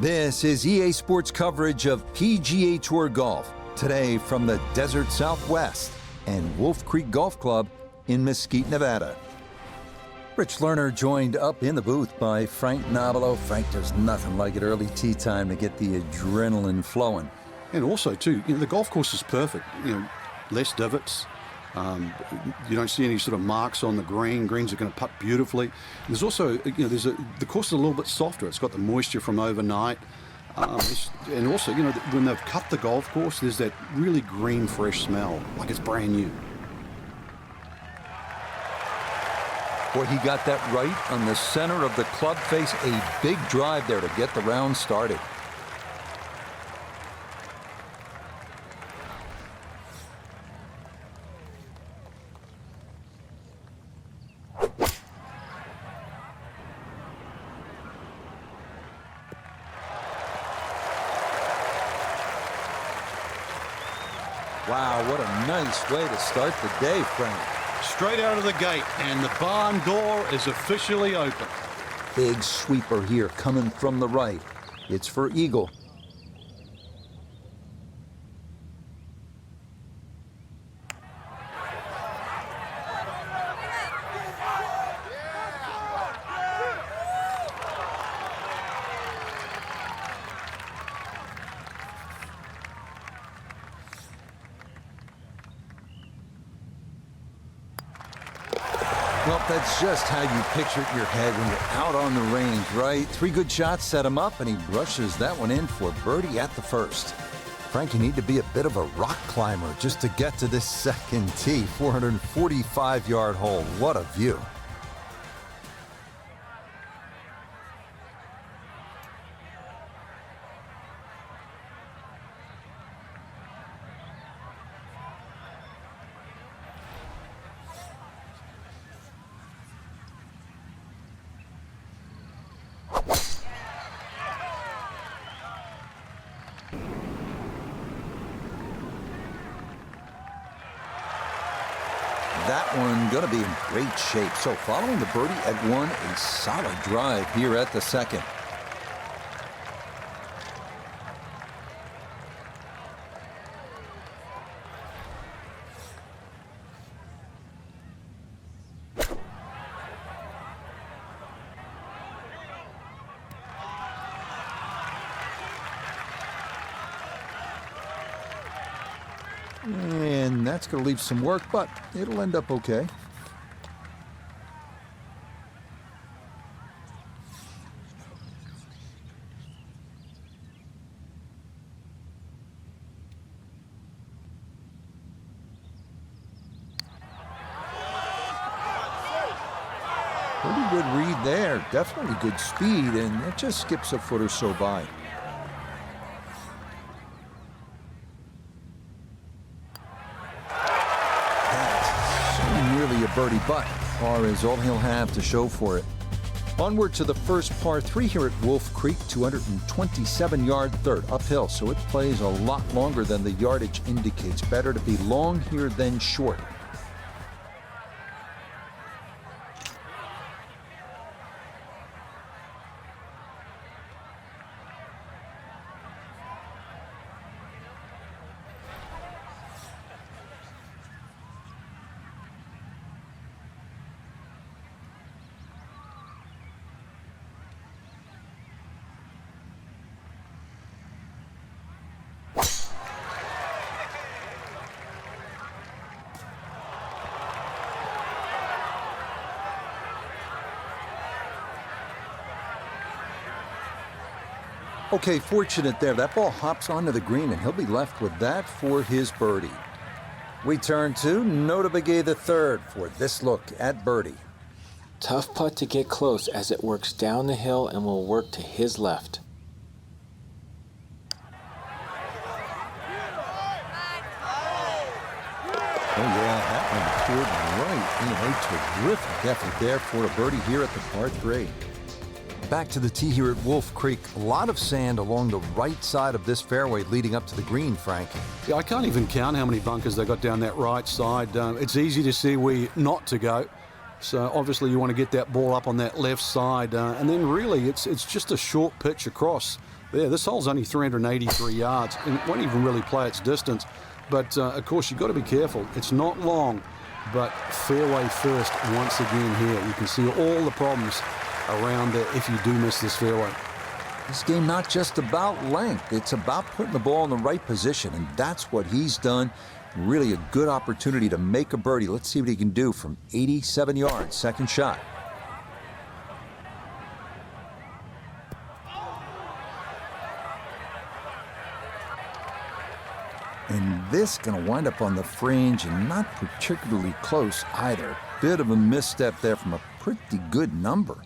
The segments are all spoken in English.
This is EA Sports coverage of PGA Tour golf, today from the Desert Southwest and Wolf Creek Golf Club in Mesquite, Nevada. Rich Lerner joined up in the booth by Frank Nobilo. Frank, there's nothing like it early tee time to get the adrenaline flowing. And also, too, the golf course is perfect. Less divots. You don't see any sort of marks on the green. Greens are going to putt beautifully. There's also, the course is a little bit softer. It's got the moisture from overnight. And also, when they've cut the golf course, there's that really green, fresh smell, like it's brand new. Boy, he got that right on the center of the club face. A big drive there to get the round started. Wow, what a nice way to start the day, Frank. Straight out of the gate, and the barn door is officially open. Big sweeper here coming from the right. It's for eagle. Well, that's just how you picture it in your head when you're out on the range, right? 3 good shots set him up, and he brushes that one in for birdie at the first. Frank, you need to be a bit of a rock climber just to get to this second tee. 445-yard hole. What a view. That one going to be in great shape. So following the birdie at 1, a solid drive here at the second. And that's going to leave some work, but it'll end up okay. Pretty good read there. Definitely good speed, and it just skips a foot or so by. Nearly a birdie, but par is all he'll have to show for it. Onward to the first par 3 here at Wolf Creek, 227-yard third uphill, so it plays a lot longer than the yardage indicates. Better to be long here than short. Okay, fortunate there. That ball hops onto the green, and he'll be left with that for his birdie. We turn to Nota Begay III for this look at birdie. Tough putt to get close as it works down the hill and will work to his left. Oh, yeah, that one poured right in. A terrific effort there for a birdie here at the par 3. Back to the tee here at Wolf Creek. A lot of sand along the right side of this fairway leading up to the green, Frank. Yeah, I can't even count how many bunkers they got down that right side. It's easy to see where not to go. So obviously you want to get that ball up on that left side. And then really it's just a short pitch across there. This hole's only 383 yards and it won't even really play its distance. But of course you've got to be careful. It's not long, but fairway first once again here. You can see all the problems around there if you do miss this fairway. This game not just about length, it's about putting the ball in the right position, and that's what he's done. Really a good opportunity to make a birdie. Let's see what he can do from 87 yards, second shot. And this going to wind up on the fringe and not particularly close either. Bit of a misstep there from a pretty good number.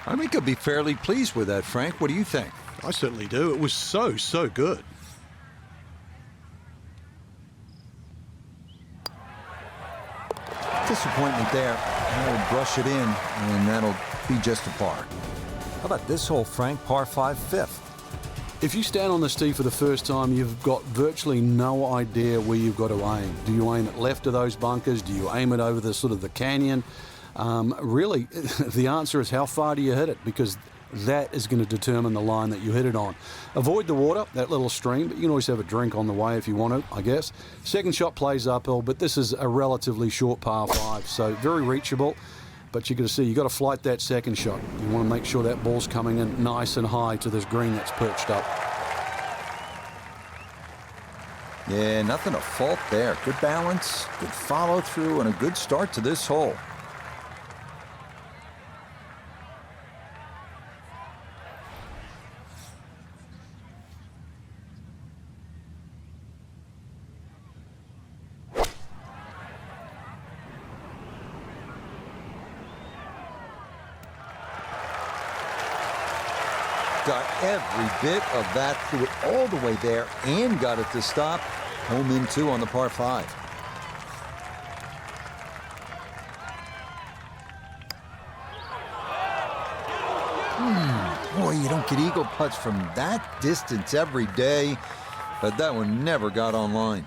I think he'll be fairly pleased with that, Frank. What do you think? I certainly do. It was so good. Disappointment there. He'll brush it in, and that'll be just a par. How about this hole, Frank? Par 5, fifth. If you stand on this tee for the first time, you've got virtually no idea where you've got to aim. Do you aim it left of those bunkers? Do you aim it over the sort of the canyon? Really, the answer is how far do you hit it, because that is going to determine the line that you hit it on. Avoid the water, that little stream, but you can always have a drink on the way if you want to, I guess. Second shot plays uphill, but this is a relatively short par 5, so very reachable. But you've got to see, you've got to flight that second shot. You want to make sure that ball's coming in nice and high to this green that's perched up. Yeah, nothing to fault there. Good balance, good follow through, and a good start to this hole. Got every bit of that, threw it all the way there and got it to stop. Home in 2 on the par 5. Boy, you don't get eagle putts from that distance every day, but that one never got online.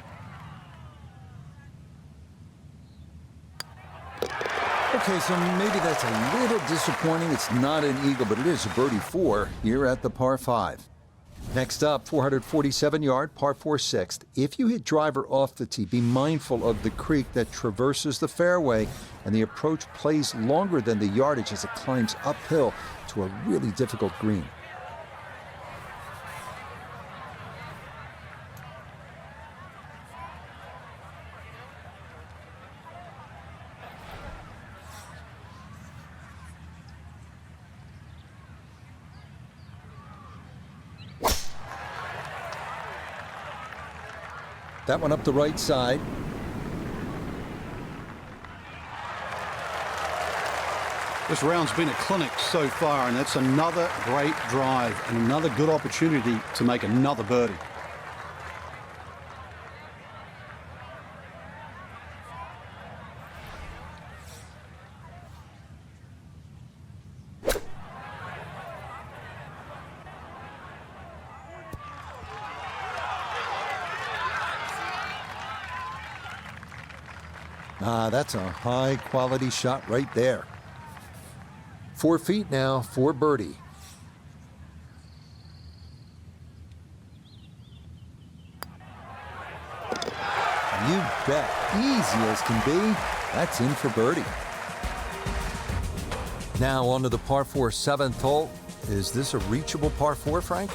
Okay, so maybe that's a little disappointing. It's not an eagle, but it is a birdie 4 here at the par 5. Next up, 447-yard, par 4 sixth. If you hit driver off the tee, be mindful of the creek that traverses the fairway, and the approach plays longer than the yardage as it climbs uphill to a really difficult green. That one up the right side. This round's been a clinic so far, and that's another great drive and another good opportunity to make another birdie. That's a high-quality shot right there. 4 feet now for birdie. You bet. Easy as can be. That's in for birdie. Now on to the par 4 7th hole. Is this a reachable par 4, Frank?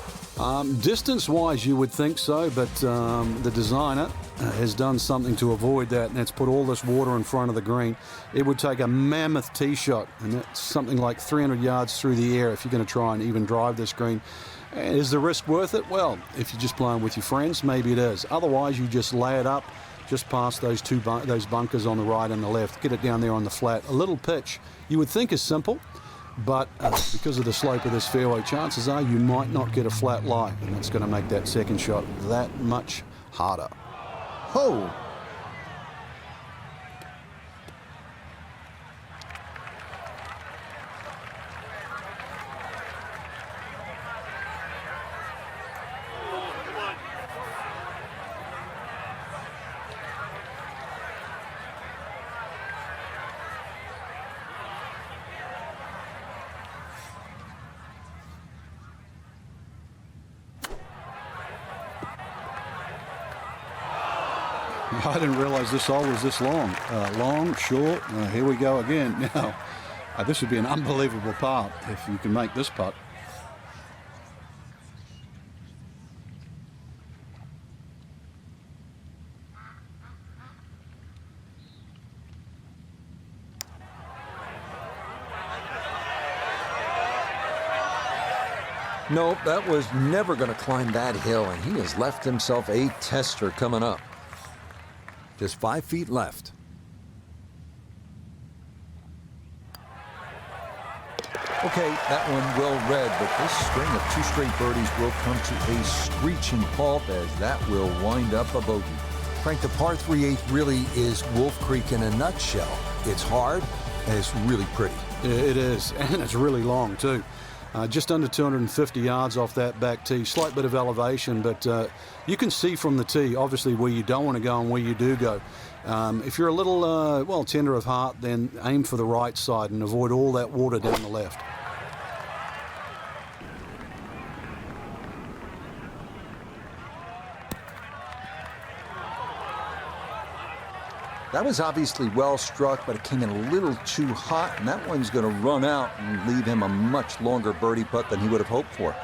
Distance-wise, you would think so, but the designer has done something to avoid that, and that's put all this water in front of the green. It would take a mammoth tee shot, and that's something like 300 yards through the air if you're going to try and even drive this green. And is the risk worth it? Well, if you're just playing with your friends, maybe it is. Otherwise, you just lay it up just past those those bunkers on the right and the left. Get it down there on the flat. A little pitch you would think is simple, but because of the slope of this fairway, chances are you might not get a flat lie, and that's going to make that second shot that much harder. Oh! I didn't realize this hole was this long. Long, short. Here we go again. Now, this would be an unbelievable putt if you can make this putt. Nope, that was never going to climb that hill, and he has left himself a tester coming up. Just 5 feet left. Okay, that one well read, but this string of 2 straight birdies will come to a screeching halt as that will wind up a bogey. Frank, the par 3/8 really is Wolf Creek in a nutshell. It's hard, and it's really pretty. It is, and it's really long, too. Just under 250 yards off that back tee. Slight bit of elevation, but you can see from the tee, obviously, where you don't want to go and where you do go. If you're a little, well, tender of heart, then aim for the right side and avoid all that water down the left. That was obviously well struck, but it came in a little too hot, and that one's going to run out and leave him a much longer birdie putt than he would have hoped for.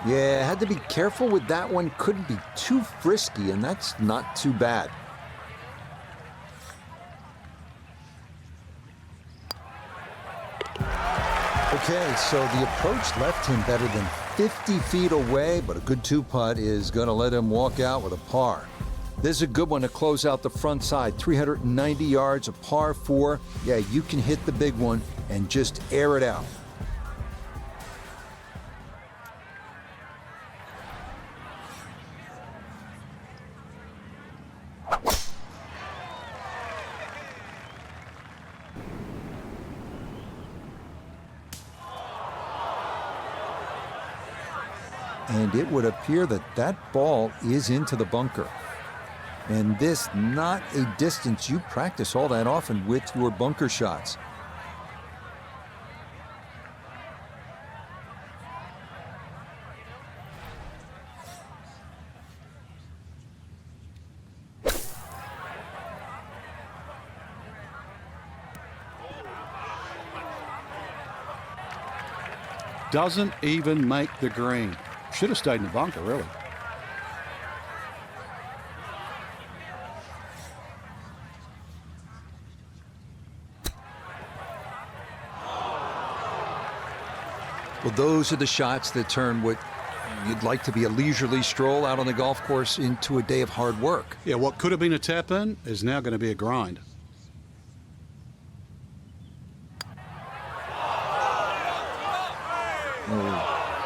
Yeah, had to be careful with that one. Couldn't be too frisky, and that's not too bad. Okay, so the approach left him better than 50 feet away, but a good 2-putt is going to let him walk out with a par. This is a good one to close out the front side. 390 yards, a par 4. Yeah, you can hit the big one and just air it out. And it would appear that that ball is into the bunker. And this not a distance you practice all that often with your bunker shots. Doesn't even make the green. Should have stayed in the bunker, really. Well, those are the shots that turn what you'd like to be a leisurely stroll out on the golf course into a day of hard work. Yeah, what could have been a tap-in is now going to be a grind.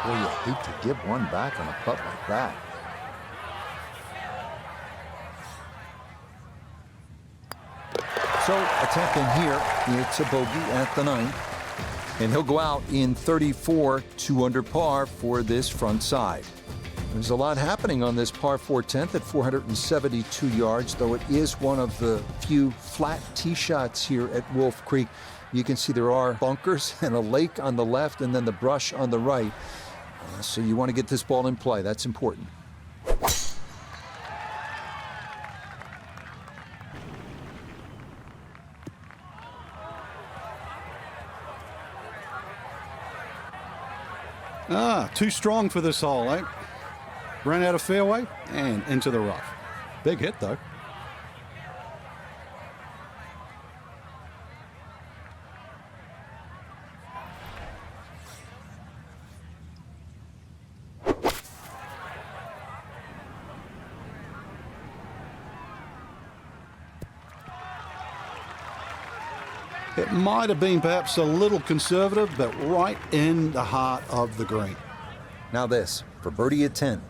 Boy, you hate to give one back on a putt like that. So a tap in here, it's a bogey at the 9th. And he'll go out in 34, 2 under par for this front side. There's a lot happening on this par 4 10th at 472 yards, though it is one of the few flat tee shots here at Wolf Creek. You can see there are bunkers and a lake on the left and then the brush on the right. So you want to get this ball in play. That's important. Too strong for this hole, eh? Ran out of fairway and into the rough. Big hit, though. It might have been perhaps a little conservative, but right in the heart of the green. Now this, for birdie at 10.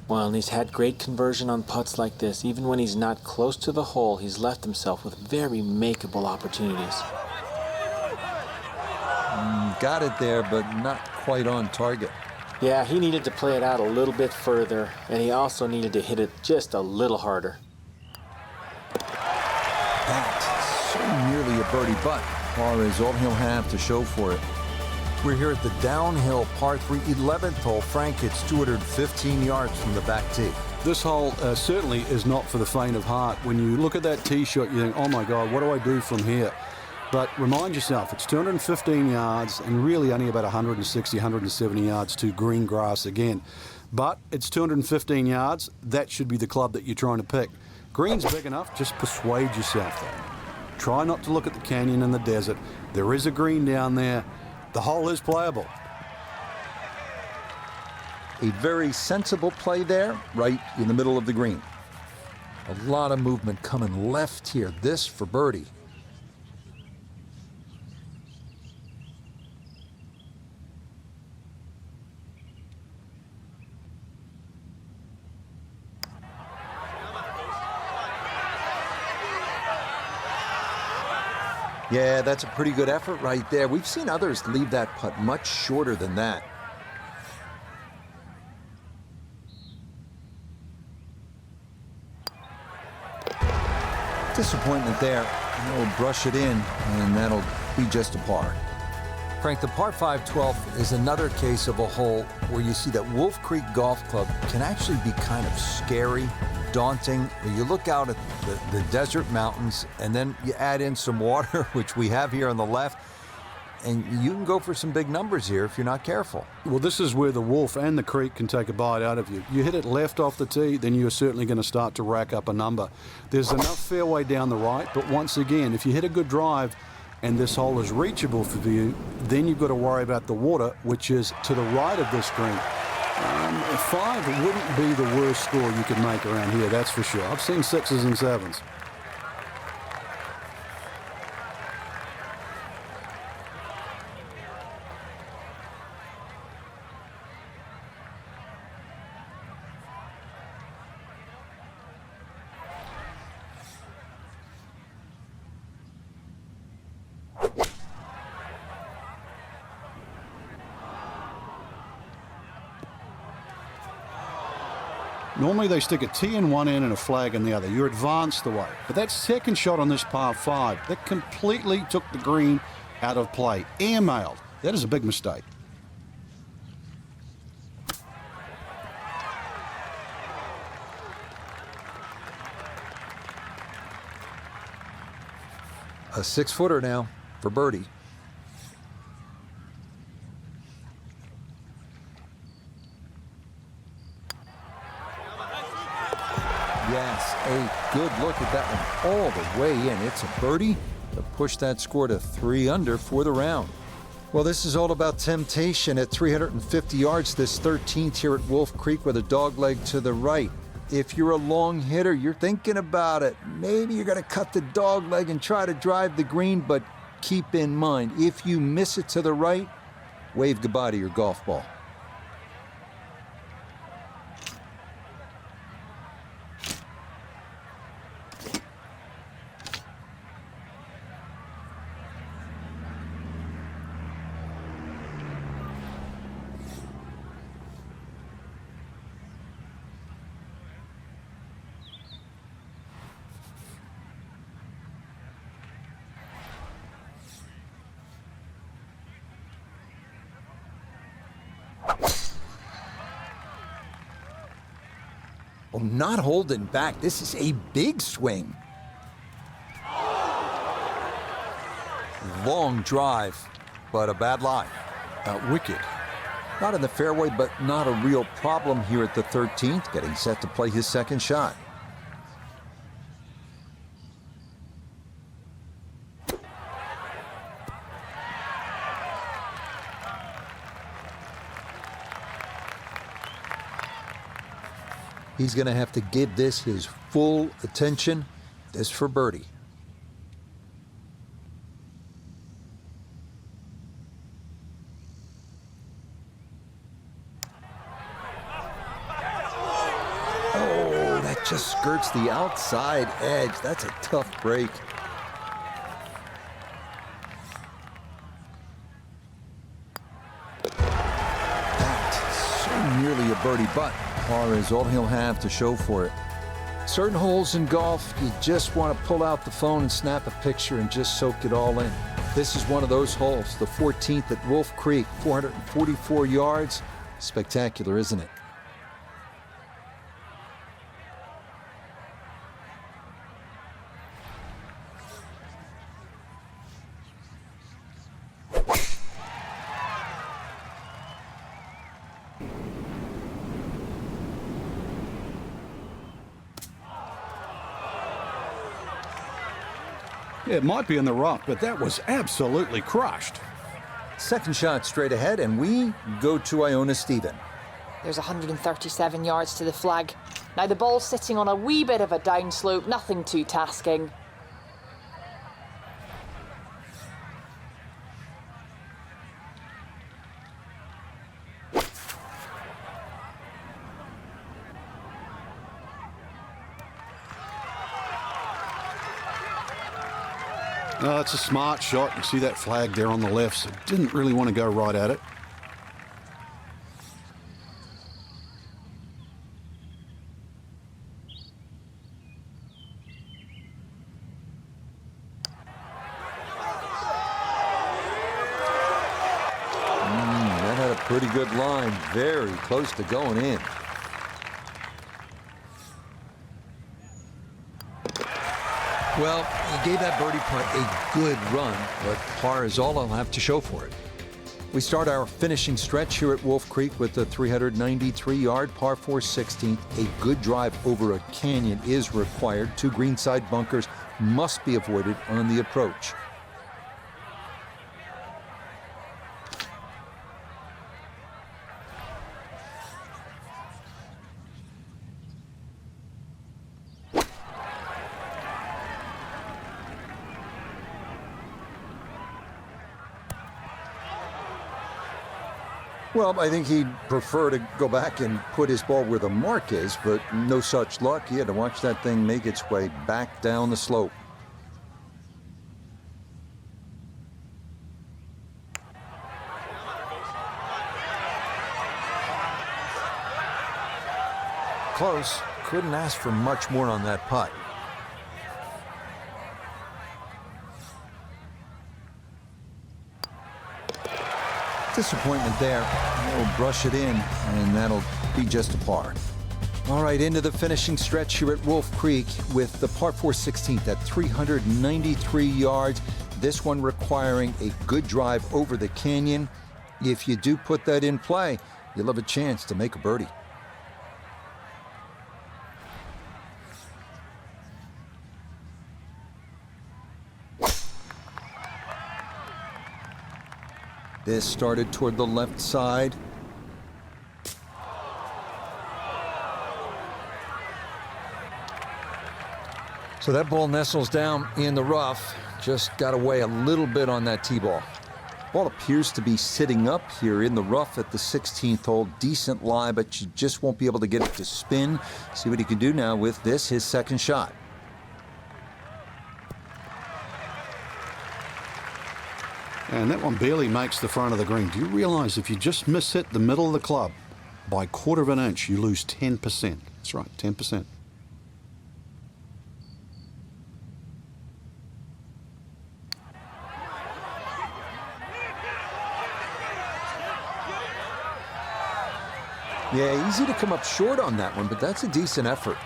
Well, and he's had great conversion on putts like this. Even when he's not close to the hole, he's left himself with very makeable opportunities. Got it there, but not quite on target. Yeah, he needed to play it out a little bit further, and he also needed to hit it just a little harder. That's so nearly a birdie, but par is all he'll have to show for it. We're here at the downhill par 3 11th hole. Frank, it's 215 yards from the back tee. This hole certainly is not for the faint of heart. When you look at that tee shot, you think, oh my God, what do I do from here? But remind yourself, it's 215 yards and really only about 160, 170 yards to green grass again. But it's 215 yards. That should be the club that you're trying to pick. Green's big enough, just persuade yourself though. Try not to look at the canyon and the desert. There is a green down there. The hole is playable. A very sensible play there, right in the middle of the green. A lot of movement coming left here. This for birdie. Yeah, that's a pretty good effort right there. We've seen others leave that putt much shorter than that. Disappointment there. He'll brush it in, and that'll be just a par. Frank, the par 5 12th is another case of a hole where you see that Wolf Creek Golf Club can actually be kind of scary, daunting. You look out at the desert mountains, and then you add in some water, which we have here on the left, and you can go for some big numbers here if you're not careful. Well, this is where the Wolf and the Creek can take a bite out of you. You hit it left off the tee, then you're certainly going to start to rack up a number. There's enough fairway down the right, but once again, if you hit a good drive and this hole is reachable for you, then you've got to worry about the water, which is to the right of this green. 5 wouldn't be the worst score you could make around here, that's for sure. I've seen 6s and 7s. Normally they stick a tee in one end and a flag in the other. You're advanced the way. But that second shot on this par 5, that completely took the green out of play. Airmailed. That is a big mistake. A 6-footer now for birdie. Yes, a good look at that one all the way in. It's a birdie to push that score to 3 under for the round. Well, this is all about temptation at 350 yards, this 13th here at Wolf Creek with a dogleg to the right. If you're a long hitter, you're thinking about it. Maybe you're going to cut the dogleg and try to drive the green, but keep in mind, if you miss it to the right, wave goodbye to your golf ball. Oh, not holding back. This is a big swing. Long drive, but a bad lie. Wicked. Not in the fairway, but not a real problem here at the 13th, getting set to play his second shot. He's going to have to give this his full attention. This for birdie. Oh, that just skirts the outside edge. That's a tough break. That a birdie, but par is all he'll have to show for it. Certain holes in golf, you just want to pull out the phone and snap a picture and just soak it all in. This is one of those holes, the 14th at Wolf Creek, 444 yards. Spectacular, isn't it? It might be in the rough, but that was absolutely crushed. Second shot straight ahead, and we go to Iona Stephen. There's 137 yards to the flag. Now the ball's sitting on a wee bit of a downslope, nothing too tasking. Oh, it's a smart shot. You see that flag there on the left, so didn't really want to go right at it. That had a pretty good line, very close to going in. Well, he gave that birdie putt a good run, but par is all I'll have to show for it. We start our finishing stretch here at Wolf Creek with the 393-yard par 4 16th. A good drive over a canyon is required. 2 greenside bunkers must be avoided on the approach. Well, I think he'd prefer to go back and put his ball where the mark is, but no such luck. He had to watch that thing make its way back down the slope. Close. Couldn't ask for much more on that putt. Disappointment there. He'll brush it in, and that'll be just a par. All right, into the finishing stretch here at Wolf Creek with the par 4 16th at 393 yards. This one requiring a good drive over the canyon. If you do put that in play, you'll have a chance to make a birdie. This started toward the left side. So that ball nestles down in the rough. Just got away a little bit on that tee ball. Ball appears to be sitting up here in the rough at the 16th hole. Decent lie, but you just won't be able to get it to spin. See what he can do now with this, his second shot. And that one barely makes the front of the green. Do you realize if you just miss hit the middle of the club by 1/4 of an inch, you lose 10%? That's right, 10%. Yeah, easy to come up short on that one, but that's a decent effort.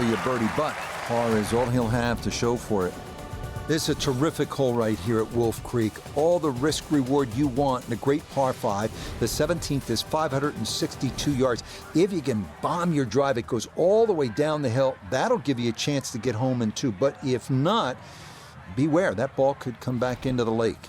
A birdie, but par is all he'll have to show for it. This is a terrific hole right here at Wolf Creek. All the risk reward you want in a great par 5. The 17th is 562 yards. If you can bomb your drive, it goes all the way down the hill. That'll give you a chance to get home in 2. But if not, beware, that ball could come back into the lake.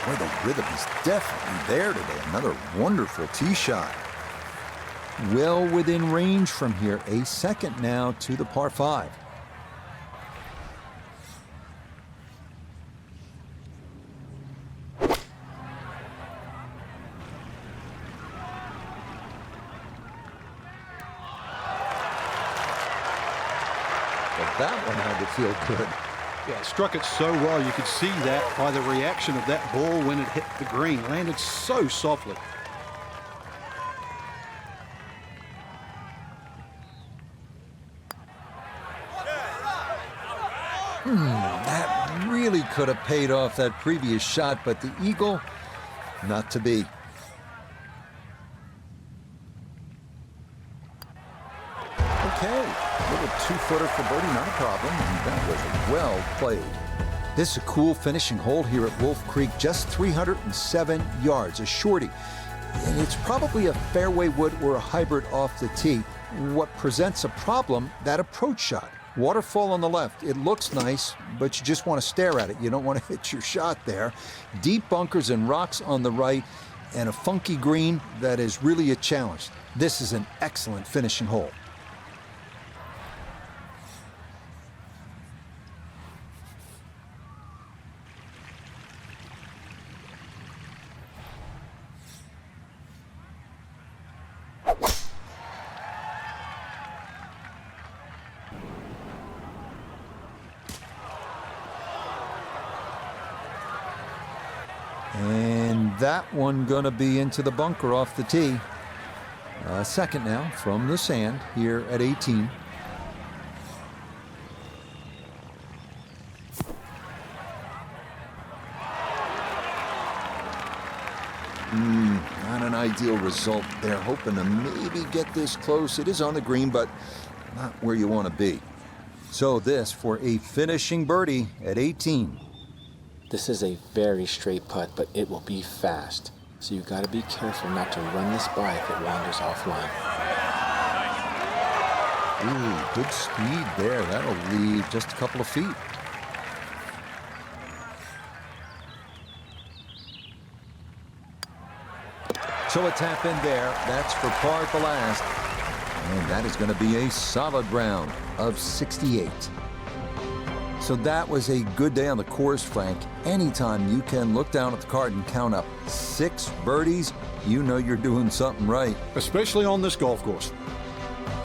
Boy, the rhythm is definitely there today. Another wonderful tee shot. Well within range from here. A second now to the par 5. That one had to feel good. Yeah, struck it so well. You could see that by the reaction of that ball when it hit the green. Landed so softly. That really could have paid off that previous shot, but the eagle, not to be. Okay, little two-footer for birdie, not a problem, and that was well played. This is a cool finishing hole here at Wolf Creek, just 307 yards, a shorty. And it's probably a fairway wood or a hybrid off the tee. What presents a problem, that approach shot. Waterfall on the left, it looks nice, but you just want to stare at it. You don't want to hit your shot there. Deep bunkers and rocks on the right, and a funky green that is really a challenge. This is an excellent finishing hole. And that one gonna be into the bunker off the tee. Second now from the sand here at 18. Not an ideal result. They're hoping to maybe get this close. It is on the green, but not where you want to be. So this for a finishing birdie at 18. This is a very straight putt, but it will be fast. So you've got to be careful not to run this by if it wanders offline. Ooh, good speed there. That'll leave just a couple of feet. So a tap in there. That's for par at the last. And that is going to be a solid round of 68. So that was a good day on the course, Frank. Anytime you can look down at the card and count up 6 birdies, you know you're doing something right. Especially on this golf course.